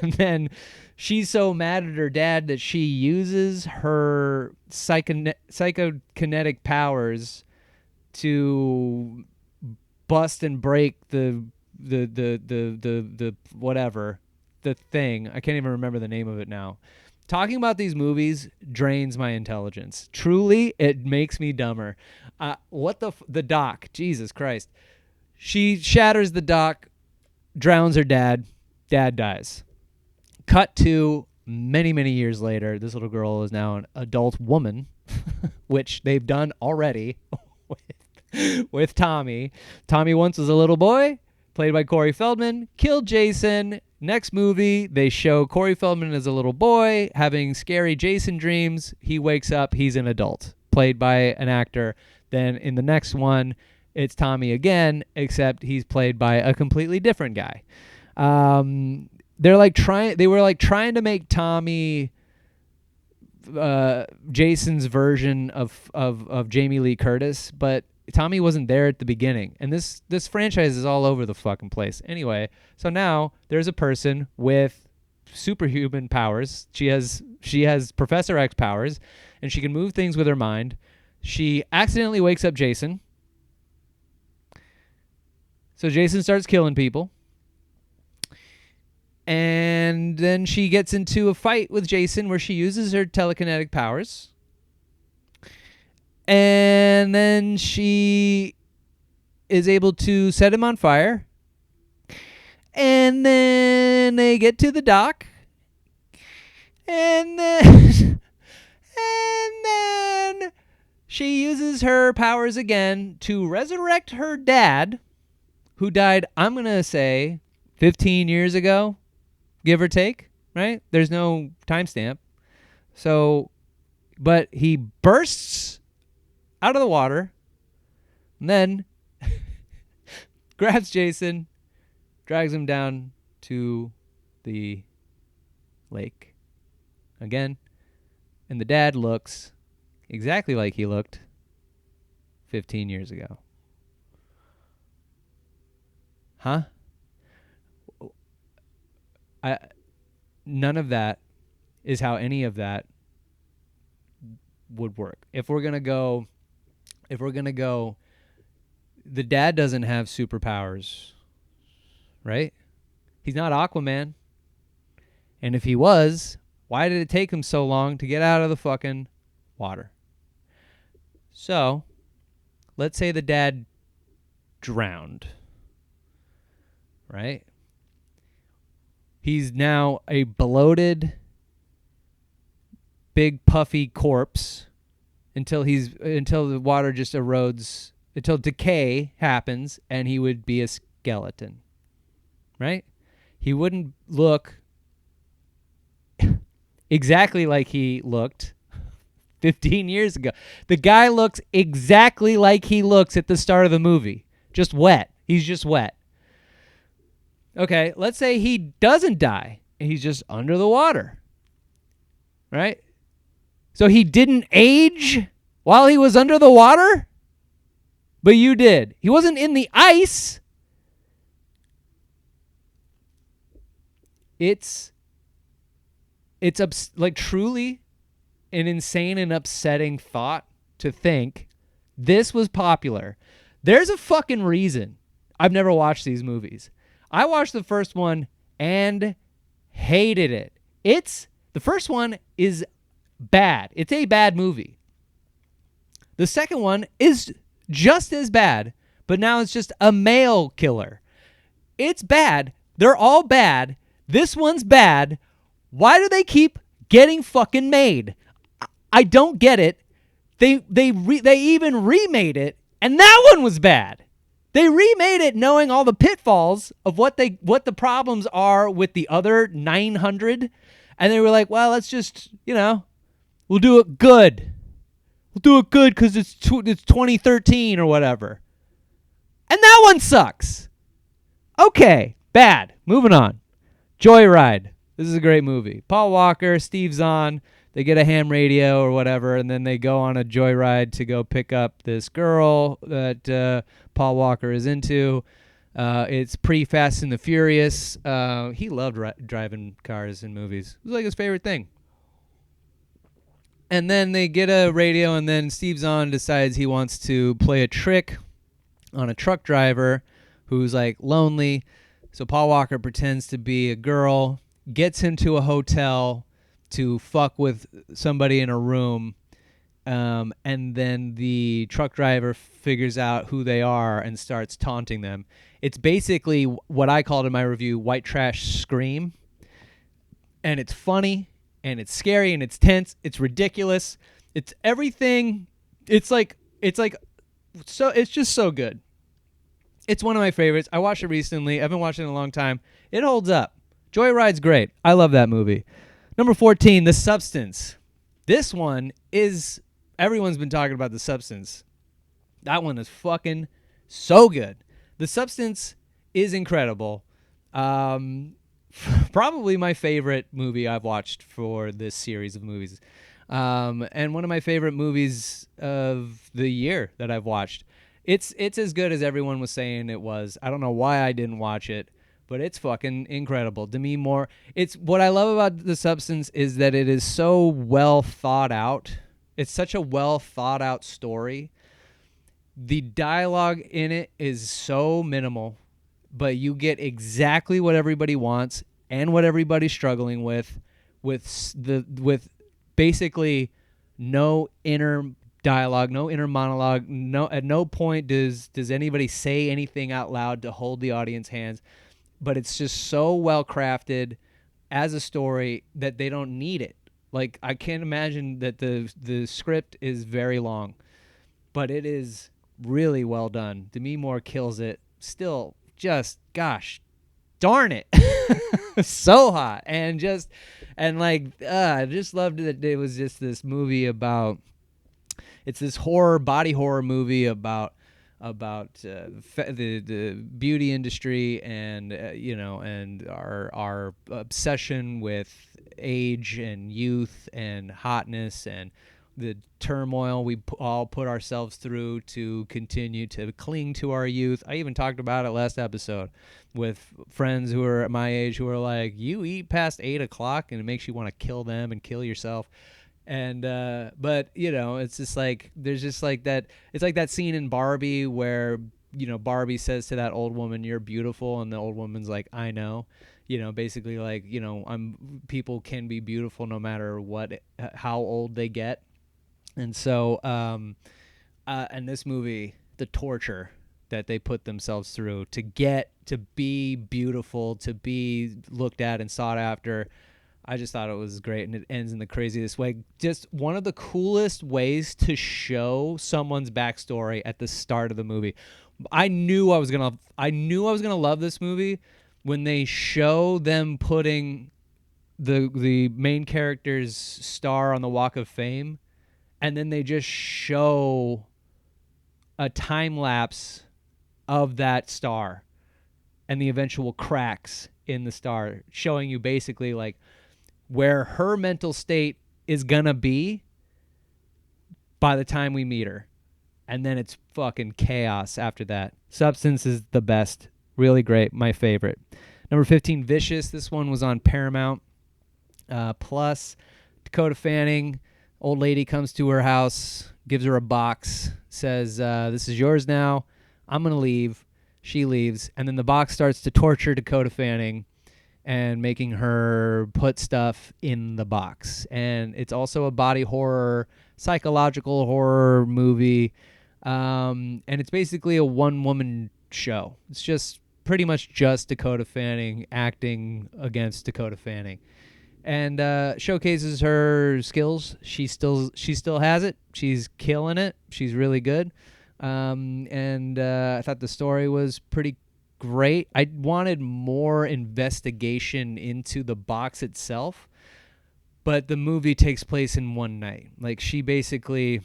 then she's so mad at her dad that she uses her psychokinetic powers to bust and break the whatever. The thing, I can't even remember the name of it now. Talking about these movies drains my intelligence. Truly, it makes me dumber. What the dock? Jesus Christ. She shatters the dock, drowns her dad. Dad dies. Cut to many, many years later. This little girl is now an adult woman, which they've done already with Tommy. Tommy once was a little boy, played by Corey Feldman, killed Jason. Next movie, they show Corey Feldman as a little boy having scary Jason dreams. He wakes up, he's an adult, played by an actor. Then in the next one, it's Tommy again, except he's played by a completely different guy. They were like trying to make Tommy Jason's version of Jamie Lee Curtis, but Tommy wasn't there at the beginning. And this franchise is all over the fucking place. Anyway, so now there's a person with superhuman powers. She has Professor X powers, and she can move things with her mind. She accidentally wakes up Jason. So Jason starts killing people. And then she gets into a fight with Jason where she uses her telekinetic powers. And then she is able to set him on fire. And then they get to the dock. And then she uses her powers again to resurrect her dad, who died, I'm going to say, 15 years ago, give or take, right? There's no timestamp. So, but he bursts out of the water and then grabs Jason, drags him down to the lake again. And the dad looks exactly like he looked 15 years ago. Huh? None of that is how any of that would work. If we're gonna go, the dad doesn't have superpowers, right? He's not Aquaman. And if he was, why did it take him so long to get out of the fucking water? So, let's say the dad drowned, right? He's now a bloated, big puffy corpse until the water just erodes, until decay happens, and he would be a skeleton, right? He wouldn't look exactly like he looked 15 years ago. The guy looks exactly like he looks at the start of the movie. Just wet. He's just wet. Okay, let's say he doesn't die and he's just under the water. Right? So he didn't age while he was under the water? But you did. He wasn't in the ice. It's like truly an insane and upsetting thought to think this was popular. There's a fucking reason I've never watched these movies. I watched the first one and hated it. The first one is bad. It's a bad movie. The second one is just as bad, but now it's just a male killer. It's bad. They're all bad. This one's bad. Why do they keep getting fucking made? I don't get it. They even remade it, and that one was bad. They remade it knowing all the pitfalls of what the problems are with the other 900, and they were like, well, let's just, we'll do it good. We'll do it good because it's 2013 or whatever. And that one sucks. Okay, bad. Moving on. Joyride. This is a great movie. Paul Walker, Steve Zahn, they get a ham radio or whatever, and then they go on a joyride to go pick up this girl that Paul Walker is into. It's pre-Fast and the Furious. He loved driving cars in movies. It was like his favorite thing. And then they get a radio, and then Steve Zahn decides he wants to play a trick on a truck driver who's like lonely. So Paul Walker pretends to be a girl, gets him to a hotel to fuck with somebody in a room, and then the truck driver figures out who they are and starts taunting them. It's basically what I called in my review white trash Scream, and it's funny, and it's scary, and it's tense, it's ridiculous, it's everything. It's just so good. It's one of my favorites. I watched it recently. I've been watching it a long time. It holds up. Joyride's great. I love that movie. Number 14, The Substance. This one is, everyone's been talking about The Substance. That one is fucking so good. The Substance is incredible. Probably my favorite movie I've watched for this series of movies. And one of my favorite movies of the year that I've watched. It's as good as everyone was saying it was. I don't know why I didn't watch it, but it's fucking incredible. Demi Moore. It's what I love about The Substance is that it is so well thought out. It's such a well thought out story. The dialogue in it is so minimal, but you get exactly what everybody wants and what everybody's struggling with basically no inner dialogue, no inner monologue. No, at no point does anybody say anything out loud to hold the audience hands. But it's just so well crafted as a story that they don't need it. Like, I can't imagine that the script is very long, but it is really well done. Demi Moore kills it. Still, just, gosh darn it. So hot. I just loved that it was just this movie about, it's this body horror movie about the beauty industry and and our obsession with age and youth and hotness and the turmoil we all put ourselves through to continue to cling to our youth. I even talked about it last episode with friends who are at my age who are like, you eat past 8 o'clock and it makes you want to kill them and kill yourself. And but it's just like, there's just like that, it's like that scene in Barbie where Barbie says to that old woman, you're beautiful, and the old woman's like, I know, basically like, people can be beautiful no matter how old they get. And so in this movie, the torture that they put themselves through to get to be beautiful, to be looked at and sought after, I just thought it was great, and it ends in the craziest way. Just one of the coolest ways to show someone's backstory at the start of the movie. I knew I was gonna love this movie when they show them putting the main character's star on the Walk of Fame, and then they just show a time lapse of that star and the eventual cracks in the star, showing you basically like where her mental state is gonna be by the time we meet her. And then it's fucking chaos after that. Substance is the best. Really great. My favorite. Number 15, Vicious. This one was on Paramount Plus. Dakota Fanning, old lady comes to her house, gives her a box, says, this is yours now. I'm going to leave. She leaves. And then the box starts to torture Dakota Fanning and making her put stuff in the box. And it's also a body horror, psychological horror movie. And it's basically a one-woman show. It's just pretty much just Dakota Fanning acting against Dakota Fanning. And showcases her skills. She still has it. She's killing it. She's really good. And I thought the story was pretty great. I wanted more investigation into the box itself, but the movie takes place in one night. Like, she basically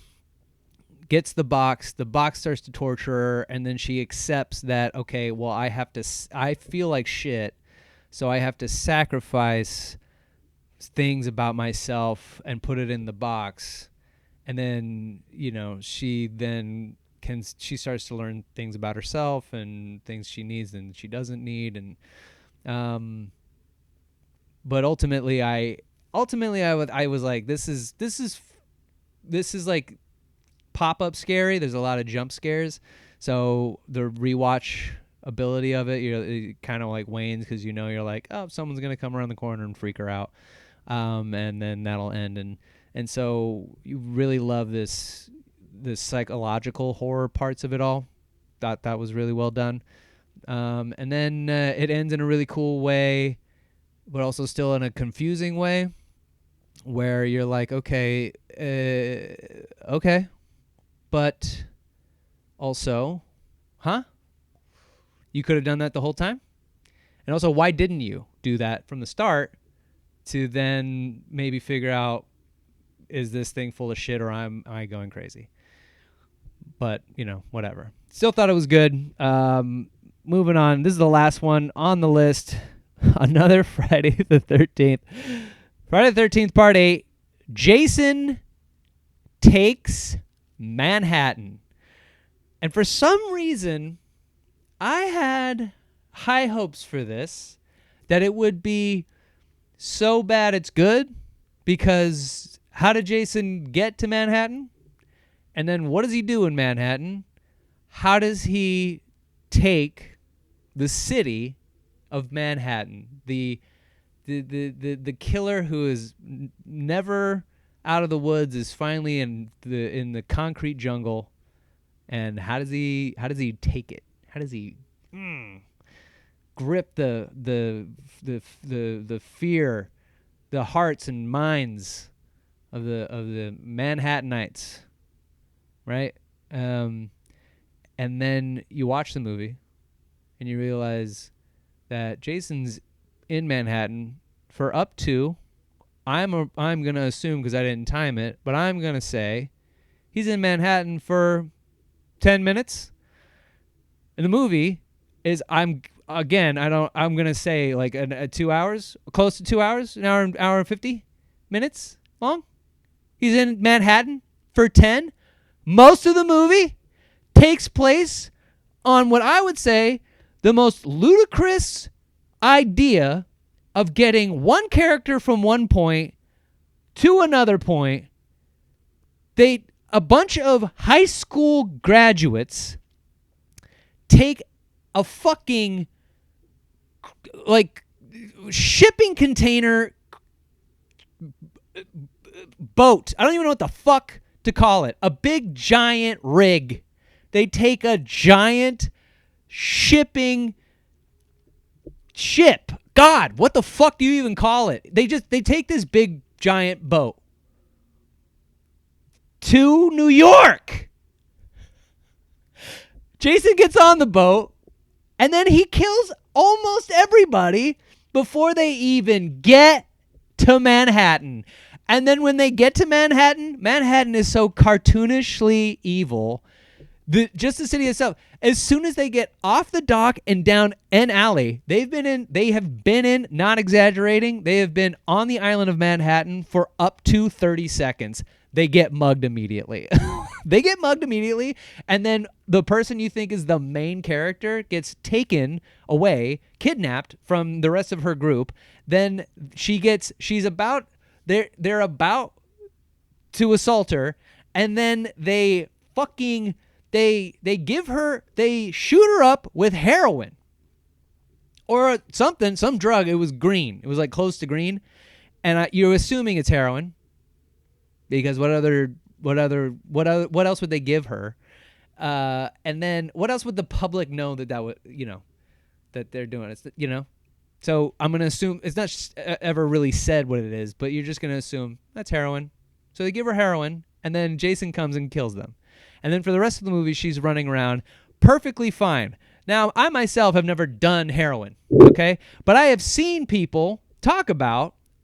gets the box starts to torture her, and then she accepts that, okay, well, I feel like shit, so I have to sacrifice things about myself and put it in the box. And then, she starts to learn things about herself and things she needs and she doesn't need. And but ultimately I was like, this is like pop-up scary. There's a lot of jump scares, so the rewatch ability of it, it kind of like wanes, because you're like, oh, someone's gonna come around the corner and freak her out, and then that'll end. And so you really love this psychological horror parts of it all. Thought that was really well done. And then it ends in a really cool way, but also still in a confusing way, where you're like, okay, but also, you could have done that the whole time? And also, why didn't you do that from the start to then maybe figure out, is this thing full of shit, or am I going crazy? But, whatever. Still thought it was good. Moving on. This is the last one on the list. Another Friday the 13th. Friday the 13th, Part 8. Jason Takes Manhattan. And for some reason, I had high hopes for this, that it would be so bad it's good, because how did Jason get to Manhattan? And then what does he do in Manhattan? How does he take the city of Manhattan? The killer who is never out of the woods is finally in the concrete jungle. And how does he take it? How does he grip the fear, the hearts and minds of the Manhattanites? Right? And then you watch the movie and you realize that Jason's in Manhattan for up to, I'm going to assume because I didn't time it, but I'm going to say he's in Manhattan for 10 minutes. And the movie is, I'm going to say like 2 hours, close to 2 hours, an hour and 50 minutes long. He's in Manhattan for 10. Most of the movie takes place on what I would say the most ludicrous idea of getting one character from one point to another point. A bunch of high school graduates take a fucking like shipping container boat. I don't even know what the fuck to call it. A big giant rig. They take a giant shipping ship. God, what the fuck do you even call it? They take this big giant boat to New York. Jason gets on the boat and then he kills almost everybody before they even get to Manhattan. And then when they get to Manhattan, Manhattan is so cartoonishly evil. Just the city itself. As soon as they get off the dock and down an alley, they have been in, not exaggerating, they have been on the island of Manhattan for up to 30 seconds. They get mugged immediately. They get mugged immediately, and then the person you think is the main character gets taken away, kidnapped from the rest of her group. Then they're about to assault her, and then they shoot her up with heroin or something, some drug. It was green. It was like close to green, and you're assuming it's heroin because what else would they give her? And then what else would the public know that that they're doing? It's So I'm gonna assume it's not ever really said what it is, but you're just gonna assume that's heroin. So they give her heroin, and then Jason comes and kills them. And then for the rest of the movie, she's running around perfectly fine. Now, I myself have never done heroin, okay? But I have seen people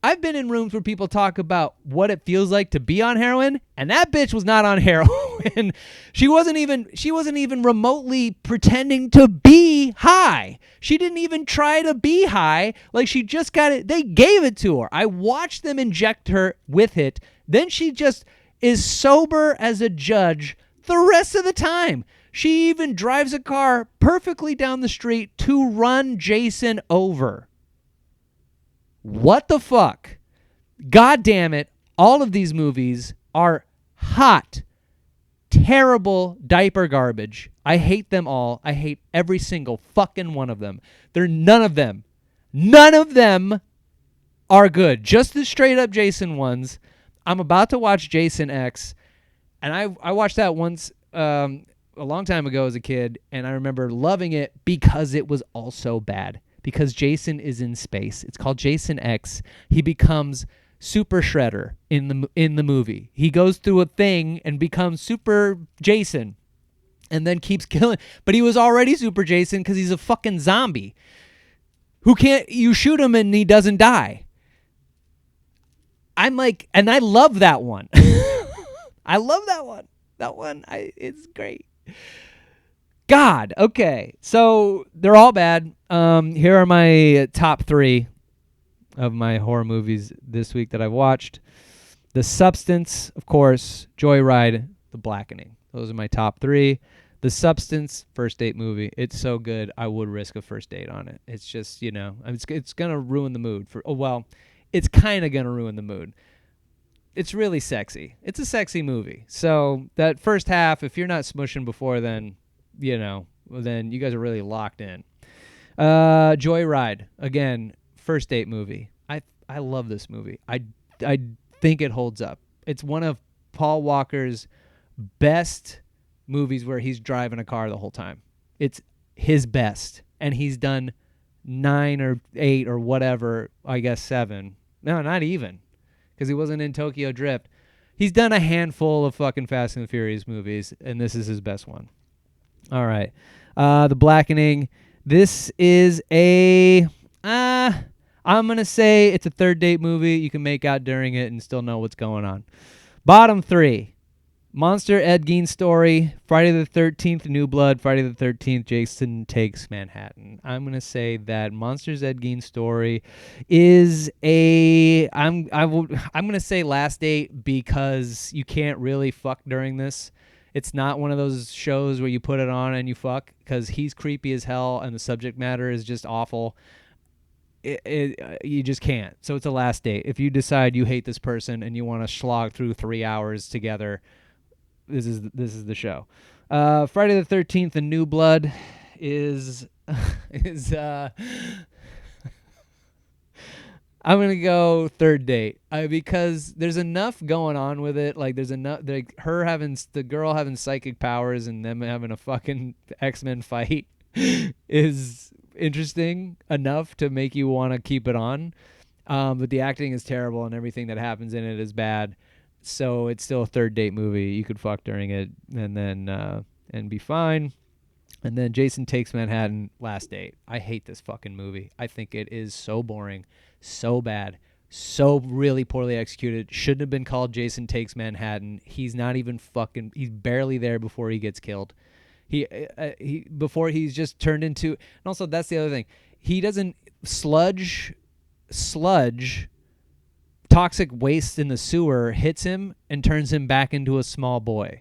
I've been in rooms where people talk about what it feels like to be on heroin, and that bitch was not on heroin. She wasn't even remotely pretending to be high. She didn't even try to be high. Like, she just got it. They gave it to her. I watched them inject her with it. Then she just is sober as a judge the rest of the time. She even drives a car perfectly down the street to run Jason over. What the fuck? God damn it. All of these movies are hot, terrible diaper garbage. I hate them all. I hate every single fucking one of them. None of them are good. Just the straight up Jason ones. I'm about to watch Jason X. And I watched that once a long time ago as a kid, and I remember loving it because it was also bad. Because Jason is in space. It's called Jason X. He becomes Super Shredder in the movie. He goes through a thing and becomes Super Jason, and then keeps killing. But he was already Super Jason because he's a fucking zombie you shoot him and he doesn't die. I'm like, and I love that one. I love that one. It's great. God. Okay. So they're all bad. Here are my top 3 of my horror movies this week that I've watched. The Substance, of course, Joyride, The Blackening. Those are my top 3. The Substance, first date movie. It's so good. I would risk a first date on it. It's just, it's going to ruin the mood it's kind of going to ruin the mood. It's really sexy. It's a sexy movie. So that first half, if you're not smushing before then, then you guys are really locked in. Joyride, again, first date movie. I love this movie. I think it holds up. It's one of Paul Walker's best movies where he's driving a car the whole time. It's his best. And he's done 9 or 8 or whatever, I guess 7. No, not even. Because he wasn't in Tokyo Drift. He's done a handful of fucking Fast and the Furious movies, and this is his best one. All right. The Blackening, This is a... I'm going to say it's a third date movie. You can make out during it and still know what's going on. Bottom 3. Monster Ed Gein Story, Friday the 13th, New Blood, Friday the 13th, Jason Takes Manhattan. I'm going to say that Monsters Ed Gein Story is I'm going to say last date because you can't really fuck during this. It's not one of those shows where you put it on and you fuck because he's creepy as hell and the subject matter is just awful. You just can't. So it's a last date. If you decide you hate this person and you want to slog through 3 hours together, this is the show. Friday the 13th, The New Blood is I'm gonna go third date because there's enough going on with it. Like there's enough, like the girl having psychic powers and them having a fucking X-Men fight is interesting enough to make you want to keep it on. But the acting is terrible and everything that happens in it is bad. So it's still a third date movie. You could fuck during it and then and be fine. And then Jason Takes Manhattan, last date. I hate this fucking movie. I think it is so boring, so bad, so really poorly executed. Shouldn't have been called Jason Takes Manhattan. He's not even fucking. He's barely there before he gets killed. Before he's just turned into. And also that's the other thing. He doesn't sludge. Toxic waste in the sewer hits him and turns him back into a small boy.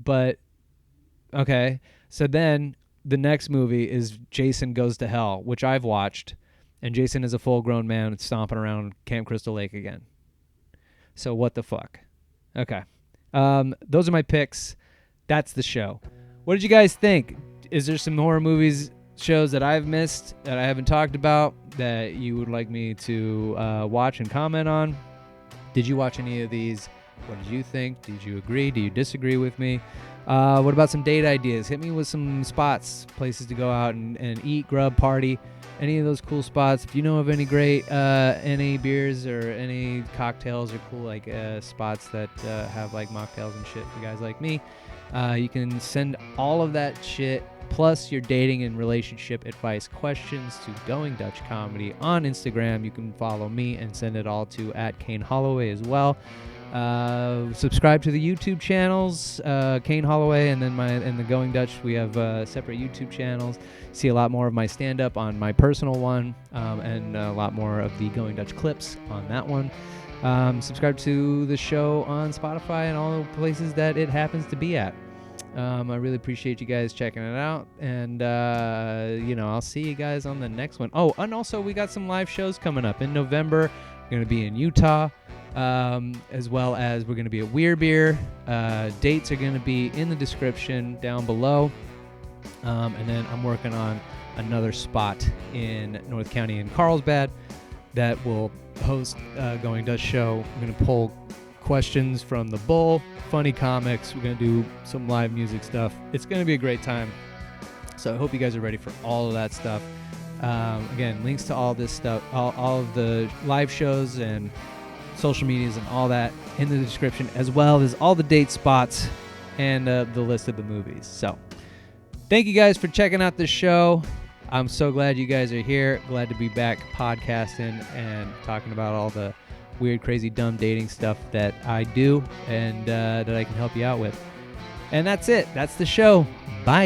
But, okay. So then the next movie is Jason Goes to Hell, which I've watched. And Jason is a full-grown man stomping around Camp Crystal Lake again. So what the fuck? Okay. Those are my picks. That's the show. What did you guys think? Is there some horror shows that I've missed that I haven't talked about that you would like me to watch and comment on? Did you watch any of these? What did you think? Did you agree? Do you disagree with me? What about some date ideas? Hit me with some spots, places to go out and eat, grub, party, any of those cool spots. If you know of any great any beers or any cocktails or cool like spots that have like mocktails and shit for guys like me, you can send all of that shit plus your dating and relationship advice questions to Going Dutch Comedy on Instagram. You can follow me and send it all to @Kane Holloway as well. Subscribe to the YouTube channels, Kane Holloway, and then the Going Dutch. We have separate YouTube channels. See a lot more of my stand-up on my personal one, and a lot more of the Going Dutch clips on that one. Subscribe to the show on Spotify and all the places that it happens to be at. I really appreciate you guys checking it out, and I'll see you guys on the next one. Oh, and also we got some live shows coming up in November. We're going to be in Utah, as well as we're going to be at Weir Beer. Dates are going to be in the description down below, and then I'm working on another spot in North County in Carlsbad that will host Going Dutch show. I'm going to pull questions from the Bull, funny comics. We're going to do some live music stuff. It's going to be a great time. So I hope you guys are ready for all of that stuff. Again, links to all this stuff, all of the live shows and social medias and all that in the description, as well as all the date spots and the list of the movies. So thank you guys for checking out this show. I'm so glad you guys are here. Glad to be back podcasting and talking about all the weird, crazy, dumb dating stuff that I do and that I can help you out with. And that's it. That's the show. Bye.